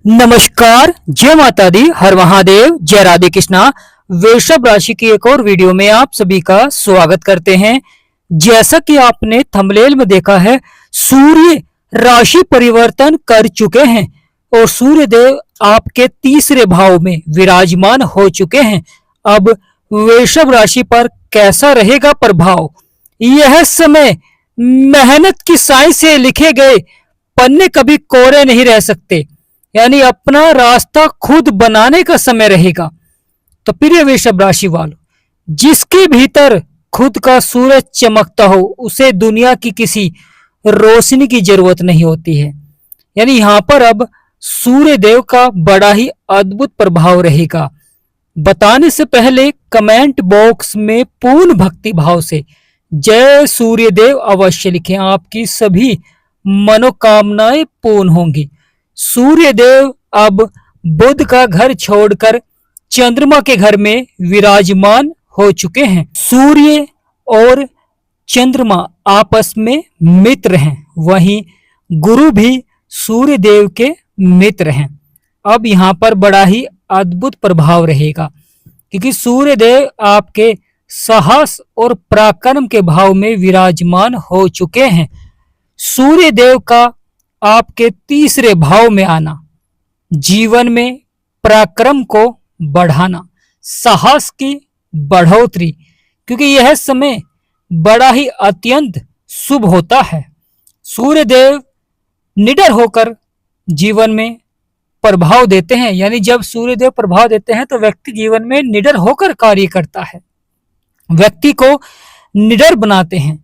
नमस्कार, जय माता दी, हर महादेव, जय राधे कृष्णा। वृषभ राशि की एक और वीडियो में आप सभी का स्वागत करते हैं। जैसा कि आपने थंबनेल में देखा है, सूर्य राशि परिवर्तन कर चुके हैं और सूर्य देव आपके तीसरे भाव में विराजमान हो चुके हैं। अब वृषभ राशि पर कैसा रहेगा प्रभाव? यह समय मेहनत की स्याही से लिखे गए पन्ने कभी कोरे नहीं रह सकते, यानी अपना रास्ता खुद बनाने का समय रहेगा। तो प्रिय वृषभ राशि वालों, जिसके भीतर खुद का सूरज चमकता हो उसे दुनिया की किसी रोशनी की जरूरत नहीं होती है। यानी यहाँ पर अब सूर्य देव का बड़ा ही अद्भुत प्रभाव रहेगा। बताने से पहले कमेंट बॉक्स में पूर्ण भक्ति भाव से जय सूर्य देव अवश्य लिखें, आपकी सभी मनोकामनाएं पूर्ण होंगी। सूर्य देव अब बुध का घर छोड़कर चंद्रमा के घर में विराजमान हो चुके हैं। सूर्य और चंद्रमा आपस में मित्र हैं, वहीं गुरु भी सूर्य देव के मित्र हैं। अब यहाँ पर बड़ा ही अद्भुत प्रभाव रहेगा, क्योंकि सूर्य देव आपके साहस और पराक्रम के भाव में विराजमान हो चुके हैं। सूर्य देव का आपके तीसरे भाव में आना जीवन में पराक्रम को बढ़ाना, साहस की बढ़ोतरी, क्योंकि यह समय बड़ा ही अत्यंत शुभ होता है। सूर्य देव निडर होकर जीवन में प्रभाव देते हैं, यानी जब सूर्य देव प्रभाव देते हैं तो व्यक्ति जीवन में निडर होकर कार्य करता है, व्यक्ति को निडर बनाते हैं,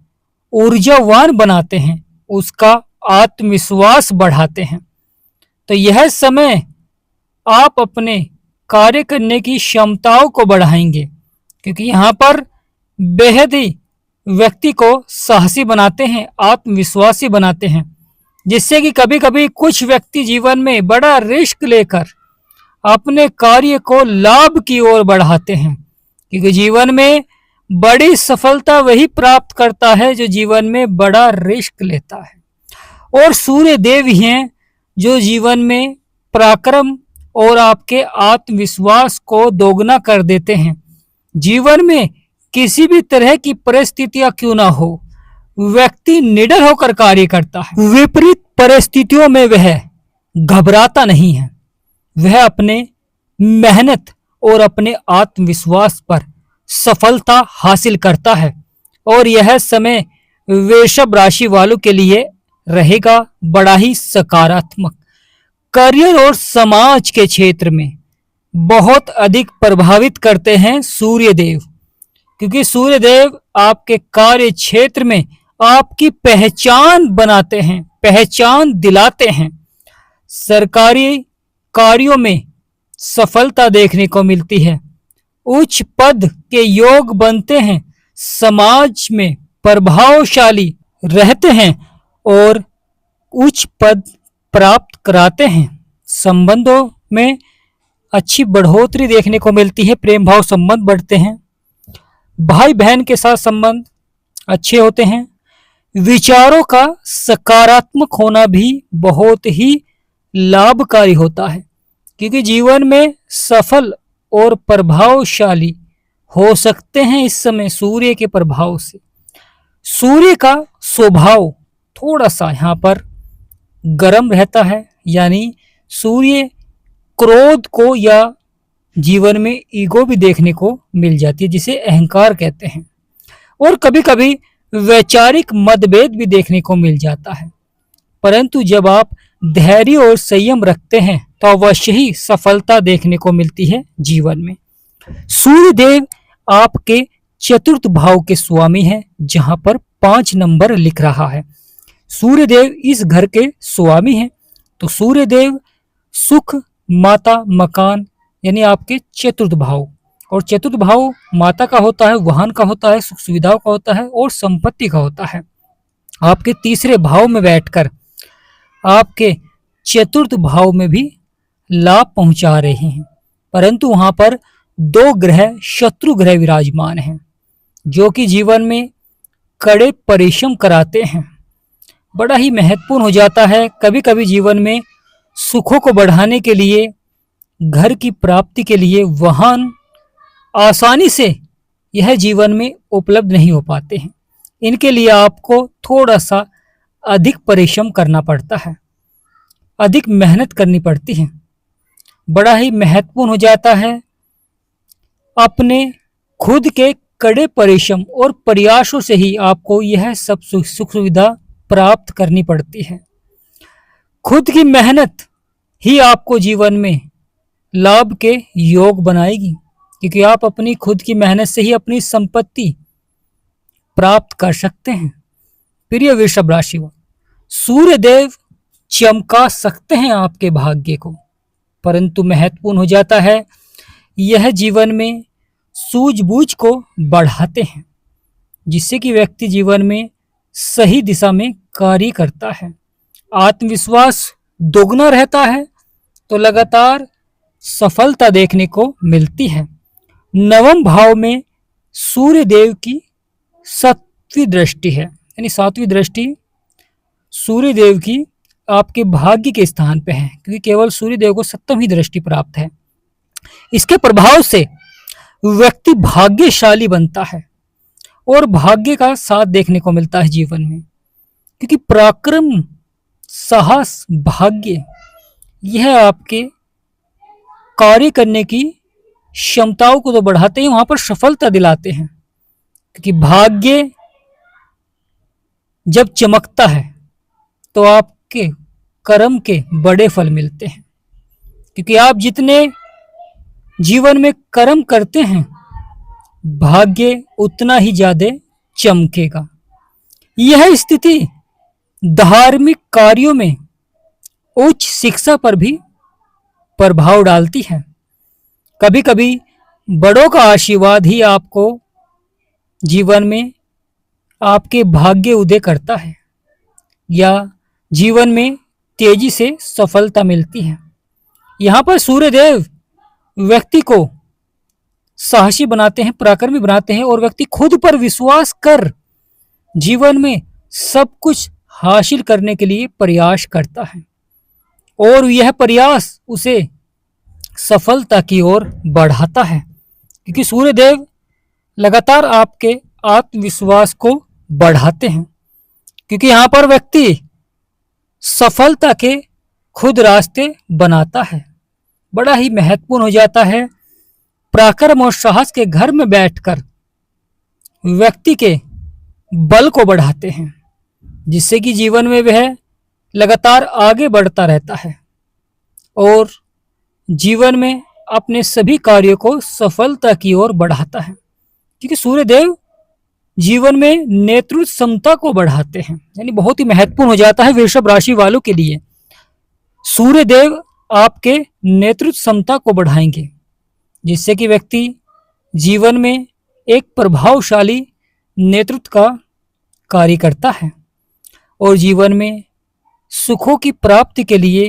ऊर्जावान बनाते हैं, उसका आत्मविश्वास बढ़ाते हैं। तो यह समय आप अपने कार्य करने की क्षमताओं को बढ़ाएंगे, क्योंकि यहाँ पर बेहद ही व्यक्ति को साहसी बनाते हैं, आत्मविश्वासी बनाते हैं, जिससे कि कभी कभी कुछ व्यक्ति जीवन में बड़ा रिस्क लेकर अपने कार्य को लाभ की ओर बढ़ाते हैं, क्योंकि जीवन में बड़ी सफलता वही प्राप्त करता है जो जीवन में बड़ा रिस्क लेता है। और सूर्य देव ही हैं जो जीवन में पराक्रम और आपके आत्मविश्वास को दोगुना कर देते हैं। जीवन में किसी भी तरह की परिस्थितियां क्यों ना हो, व्यक्ति निडर होकर कार्य करता है। विपरीत परिस्थितियों में वह घबराता नहीं है, वह अपने मेहनत और अपने आत्मविश्वास पर सफलता हासिल करता है। और यह समय वृषभ राशि वालों के लिए रहेगा बड़ा ही सकारात्मक। करियर और समाज के क्षेत्र में बहुत अधिक प्रभावित करते हैं सूर्य देव, क्योंकि सूर्य देव आपके कार्य क्षेत्र में आपकी पहचान बनाते हैं, पहचान दिलाते हैं। सरकारी कार्यों में सफलता देखने को मिलती है, उच्च पद के योग बनते हैं, समाज में प्रभावशाली रहते हैं और उच्च पद प्राप्त कराते हैं। संबंधों में अच्छी बढ़ोतरी देखने को मिलती है, प्रेम भाव संबंध बढ़ते हैं, भाई बहन के साथ संबंध अच्छे होते हैं। विचारों का सकारात्मक होना भी बहुत ही लाभकारी होता है, क्योंकि जीवन में सफल और प्रभावशाली हो सकते हैं इस समय सूर्य के प्रभाव से। सूर्य का स्वभाव थोड़ा सा यहाँ पर गर्म रहता है, यानी सूर्य क्रोध को या जीवन में ईगो भी देखने को मिल जाती है, जिसे अहंकार कहते हैं। और कभी कभी वैचारिक मतभेद भी देखने को मिल जाता है, परंतु जब आप धैर्य और संयम रखते हैं तो अवश्य ही सफलता देखने को मिलती है जीवन में। सूर्य देव आपके चतुर्थ भाव के स्वामी हैं, जहां पर 5 नंबर लिख रहा है। सूर्य देव इस घर के स्वामी हैं, तो सूर्य देव सुख, माता, मकान, यानी आपके चतुर्थ भाव, और चतुर्थ भाव माता का होता है, वाहन का होता है, सुख सुविधाओं का होता है और संपत्ति का होता है। आपके तीसरे भाव में बैठकर आपके चतुर्थ भाव में भी लाभ पहुंचा रहे हैं, परंतु वहां पर 2 ग्रह शत्रु ग्रह विराजमान हैं, जो कि जीवन में कड़े परिश्रम कराते हैं। बड़ा ही महत्वपूर्ण हो जाता है कभी कभी जीवन में सुखों को बढ़ाने के लिए, घर की प्राप्ति के लिए वाहन आसानी से यह जीवन में उपलब्ध नहीं हो पाते हैं। इनके लिए आपको थोड़ा सा अधिक परिश्रम करना पड़ता है, अधिक मेहनत करनी पड़ती है। बड़ा ही महत्वपूर्ण हो जाता है अपने खुद के कड़े परिश्रम और प्रयासों से ही आपको यह सब सुख सुविधा प्राप्त करनी पड़ती है। खुद की मेहनत ही आपको जीवन में लाभ के योग बनाएगी, क्योंकि आप अपनी खुद की मेहनत से ही अपनी संपत्ति प्राप्त कर सकते हैं। प्रिय वृषभ राशि वालों, सूर्य देव चमका सकते हैं आपके भाग्य को, परंतु महत्वपूर्ण हो जाता है यह जीवन में सूझबूझ को बढ़ाते हैं, जिससे कि व्यक्ति जीवन में सही दिशा में कार्य करता है। आत्मविश्वास दोगुना रहता है तो लगातार सफलता देखने को मिलती है। नवम भाव में सूर्य देव की 7वीं दृष्टि है, यानी 7वीं दृष्टि सूर्य देव की आपके भाग्य के स्थान पे है, क्योंकि केवल सूर्य देव को 7वीं दृष्टि प्राप्त है। इसके प्रभाव से व्यक्ति भाग्यशाली बनता है और भाग्य का साथ देखने को मिलता है जीवन में, क्योंकि पराक्रम, साहस, भाग्य यह आपके कार्य करने की क्षमताओं को तो बढ़ाते हैं, वहां पर सफलता दिलाते हैं। क्योंकि भाग्य जब चमकता है तो आपके कर्म के बड़े फल मिलते हैं, क्योंकि आप जितने जीवन में कर्म करते हैं भाग्य उतना ही ज्यादा चमकेगा। यह स्थिति धार्मिक कार्यों में उच्च शिक्षा पर भी प्रभाव डालती है। कभी कभी बड़ों का आशीर्वाद ही आपको जीवन में आपके भाग्य उदय करता है या जीवन में तेजी से सफलता मिलती है। यहाँ पर सूर्यदेव व्यक्ति को साहसी बनाते हैं, पराक्रमी बनाते हैं और व्यक्ति खुद पर विश्वास कर जीवन में सब कुछ हासिल करने के लिए प्रयास करता है और यह प्रयास उसे सफलता की ओर बढ़ाता है, क्योंकि सूर्यदेव लगातार आपके आत्मविश्वास को बढ़ाते हैं। क्योंकि यहाँ पर व्यक्ति सफलता के खुद रास्ते बनाता है। बड़ा ही महत्वपूर्ण हो जाता है पराक्रम और साहस के घर में बैठकर व्यक्ति के बल को बढ़ाते हैं, जिससे कि जीवन में वह लगातार आगे बढ़ता रहता है और जीवन में अपने सभी कार्यों को सफलता की ओर बढ़ाता है। क्योंकि सूर्यदेव जीवन में नेतृत्व क्षमता को बढ़ाते हैं, यानी बहुत ही महत्वपूर्ण हो जाता है वृषभ राशि वालों के लिए। सूर्यदेव आपके नेतृत्व क्षमता को बढ़ाएंगे, जिससे कि व्यक्ति जीवन में एक प्रभावशाली नेतृत्व का कार्य करता है और जीवन में सुखों की प्राप्ति के लिए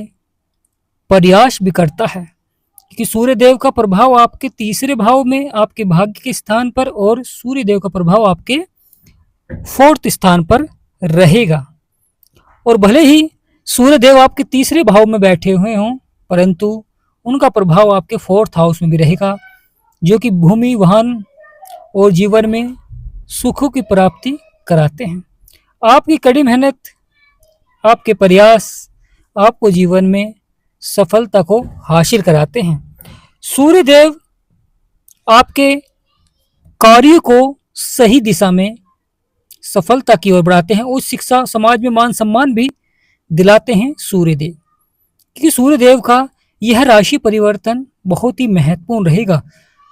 प्रयास भी करता है। क्योंकि सूर्यदेव का प्रभाव आपके 3रे भाव में आपके भाग्य के स्थान पर और सूर्यदेव का प्रभाव आपके 4th स्थान पर रहेगा। और भले ही सूर्यदेव आपके 3रे भाव में बैठे हुए हों, परंतु उनका प्रभाव आपके 4th हाउस में भी रहेगा, जो कि भूमि, वाहन और जीवन में सुखों की प्राप्ति कराते हैं। आपकी कड़ी मेहनत, आपके प्रयास आपको जीवन में सफलता को हासिल कराते हैं। सूर्यदेव आपके कार्य को सही दिशा में सफलता की ओर बढ़ाते हैं। उच्च शिक्षा, समाज में मान सम्मान भी दिलाते हैं सूर्यदेव। क्योंकि सूर्यदेव का यह राशि परिवर्तन बहुत ही महत्वपूर्ण रहेगा,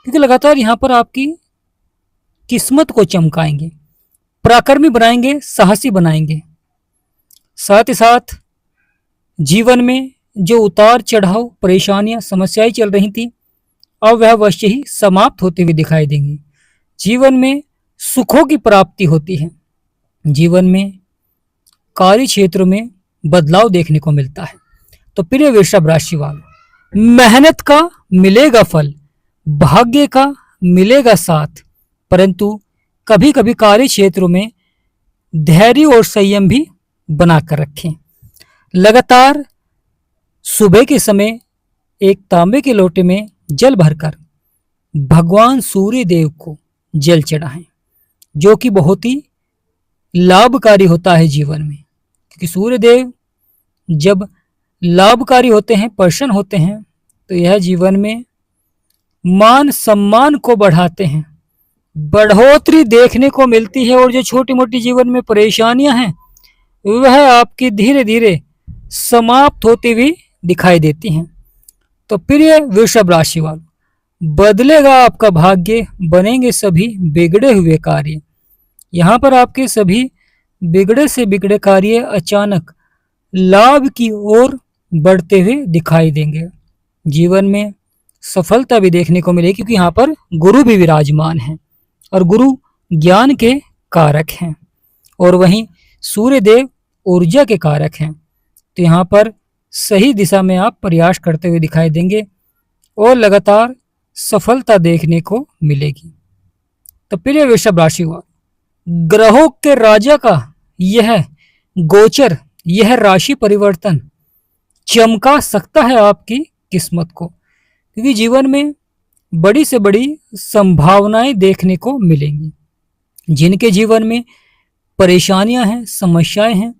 क्योंकि लगातार यहाँ पर आपकी किस्मत को चमकाएंगे, पराक्रमी बनाएंगे, साहसी बनाएंगे। साथ ही साथ जीवन में जो उतार चढ़ाव, परेशानियां, समस्याएं चल रही थी, अब वह अवश्य ही समाप्त होते हुए दिखाई देंगी। जीवन में सुखों की प्राप्ति होती है। जीवन में कार्य क्षेत्र में बदलाव देखने को मिलता है। तो प्रिय वृषभ राशि वालों, मेहनत का मिलेगा फल, भाग्य का मिलेगा साथ, परंतु कभी कभी कार्य क्षेत्रों में धैर्य और संयम भी बनाकर रखें। लगातार सुबह के समय एक तांबे के लोटे में जल भरकर भगवान सूर्य देव को जल चढ़ाएं, जो कि बहुत ही लाभकारी होता है जीवन में। क्योंकि सूर्य देव जब लाभकारी होते हैं, प्रसन्न होते हैं, तो यह जीवन में मान सम्मान को बढ़ाते हैं, बढ़ोतरी देखने को मिलती है, और जो छोटी मोटी जीवन में परेशानियां हैं वह आपकी धीरे धीरे समाप्त होती हुई दिखाई देती हैं। तो प्रिय वृषभ राशि वालों, बदलेगा आपका भाग्य, बनेंगे सभी बिगड़े हुए कार्य। यहाँ पर आपके सभी बिगड़े से बिगड़े कार्य अचानक लाभ की ओर बढ़ते हुए दिखाई देंगे। जीवन में सफलता भी देखने को मिलेगी, क्योंकि यहाँ पर गुरु भी विराजमान है और गुरु ज्ञान के कारक हैं, और वहीं सूर्य देव ऊर्जा के कारक हैं। तो यहाँ पर सही दिशा में आप प्रयास करते हुए दिखाई देंगे और लगातार सफलता देखने को मिलेगी। तो प्रिय वृषभ राशि वालों, ग्रहों के राजा का यह गोचर, यह राशि परिवर्तन चमका सकता है आपकी किस्मत को, क्योंकि जीवन में बड़ी से बड़ी संभावनाएं देखने को मिलेंगी। जिनके जीवन में परेशानियां हैं, समस्याएं हैं,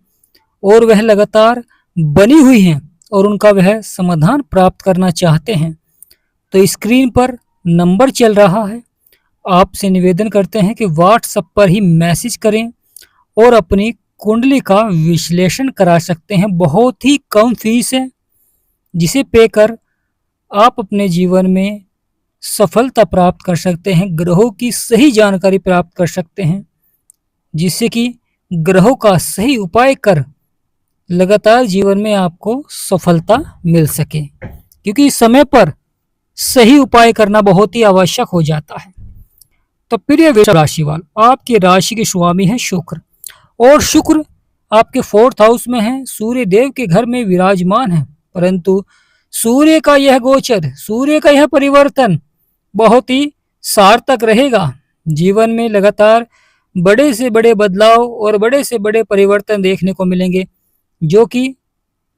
और वह लगातार बनी हुई हैं और उनका वह समाधान प्राप्त करना चाहते हैं, तो स्क्रीन पर नंबर चल रहा है, आपसे निवेदन करते हैं कि व्हाट्सएप पर ही मैसेज करें और अपनी कुंडली का विश्लेषण करा सकते हैं। बहुत ही कम फीस है, जिसे पे कर आप अपने जीवन में सफलता प्राप्त कर सकते हैं, ग्रहों की सही जानकारी प्राप्त कर सकते हैं, जिससे कि ग्रहों का सही उपाय कर लगातार जीवन में आपको सफलता मिल सके। क्योंकि इस समय पर सही उपाय करना बहुत ही आवश्यक हो जाता है। तो प्रिय वृषभ राशि वालों, आपकी राशि के स्वामी है शुक्र, और शुक्र आपके 4th हाउस में है, सूर्य देव के घर में विराजमान है। परंतु सूर्य का यह गोचर, सूर्य का यह परिवर्तन बहुत ही सार्थक रहेगा। जीवन में लगातार बड़े से बड़े बदलाव और बड़े से बड़े परिवर्तन देखने को मिलेंगे, जो कि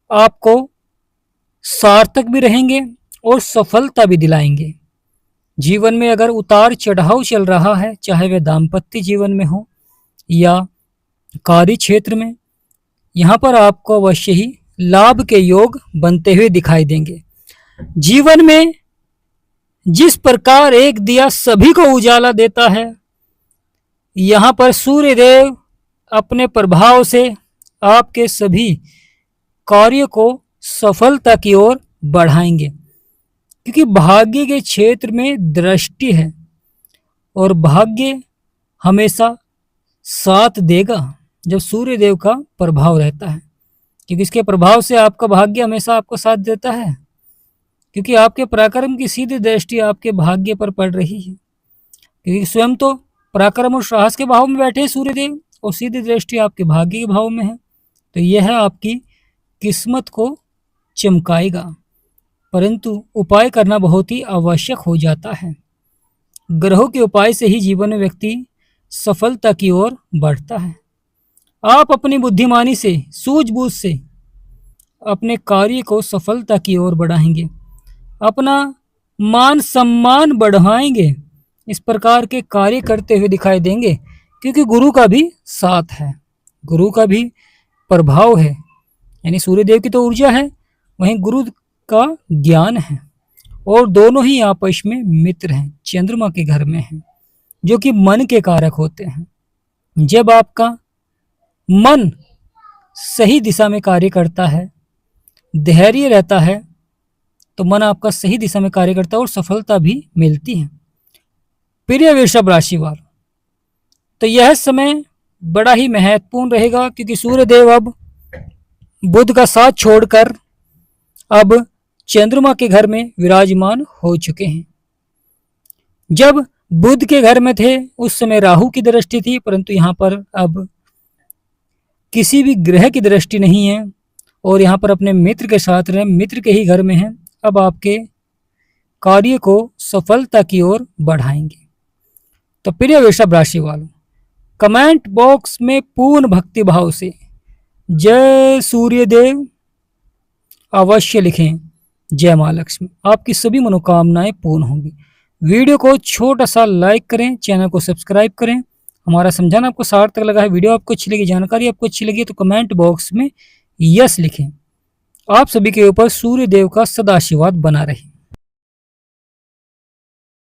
आपको सार्थक भी रहेंगे और सफलता भी दिलाएंगे। जीवन में अगर उतार चढ़ाव चल रहा है, चाहे वह दाम्पत्य जीवन में हो या कार्य क्षेत्र में, यहाँ पर आपको अवश्य ही लाभ के योग बनते हुए दिखाई देंगे। जीवन में जिस प्रकार एक दिया सभी को उजाला देता है, यहाँ पर सूर्य देव अपने प्रभाव से आपके सभी कार्य को सफलता की ओर बढ़ाएंगे। क्योंकि भाग्य के क्षेत्र में दृष्टि है, और भाग्य हमेशा साथ देगा जब सूर्य देव का प्रभाव रहता है। क्योंकि इसके प्रभाव से आपका भाग्य हमेशा आपको साथ देता है, क्योंकि आपके पराक्रम की सीधी दृष्टि आपके भाग्य पर पड़ रही है। क्योंकि स्वयं तो पराक्रम और साहस के भाव में बैठे सूर्य देव, और सीधी दृष्टि आपके भाग्य के भाव में है। तो यह आपकी किस्मत को चमकाएगा, परंतु उपाय करना बहुत ही आवश्यक हो जाता है। ग्रहों के उपाय से ही जीवन में व्यक्ति सफलता की ओर बढ़ता है। आप अपनी बुद्धिमानी से, सूझबूझ से अपने कार्य को सफलता की ओर बढ़ाएंगे, अपना मान सम्मान बढ़ाएंगे। इस प्रकार के कार्य करते हुए दिखाई देंगे, क्योंकि गुरु का भी साथ है, गुरु का भी प्रभाव है। यानी सूर्य देव की तो ऊर्जा है, वहीं गुरु का ज्ञान है, और दोनों ही आपस में मित्र हैं, चंद्रमा के घर में हैं, जो कि मन के कारक होते हैं। जब आपका मन सही दिशा में कार्य करता है, धैर्य रहता है, तो मन आपका सही दिशा में कार्य करता है और सफलता भी मिलती है। प्रिय वृषभ राशि वालों, तो यह समय बड़ा ही महत्वपूर्ण रहेगा, क्योंकि सूर्य देव अब बुध का साथ छोड़कर अब चंद्रमा के घर में विराजमान हो चुके हैं। जब बुध के घर में थे उस समय राहु की दृष्टि थी, परंतु यहाँ पर अब किसी भी ग्रह की दृष्टि नहीं है, और यहाँ पर अपने मित्र के साथ रहे, मित्र के ही घर में है। अब आपके कार्य को सफलता की ओर बढ़ाएंगे। तो प्रिय वृषभ राशि वालों, कमेंट बॉक्स में पूर्ण भक्ति भाव से जय सूर्य देव अवश्य लिखें। जय माँ लक्ष्मी। आपकी सभी मनोकामनाएं पूर्ण होंगी। वीडियो को छोटा सा लाइक करें, चैनल को सब्सक्राइब करें। हमारा समझाना आपको सार्थक लगा है, वीडियो आपको अच्छी लगी, जानकारी आपको अच्छी लगी तो कमेंट बॉक्स में यस लिखें। आप सभी के ऊपर सूर्य देव का सदा आशीर्वाद बना रहे।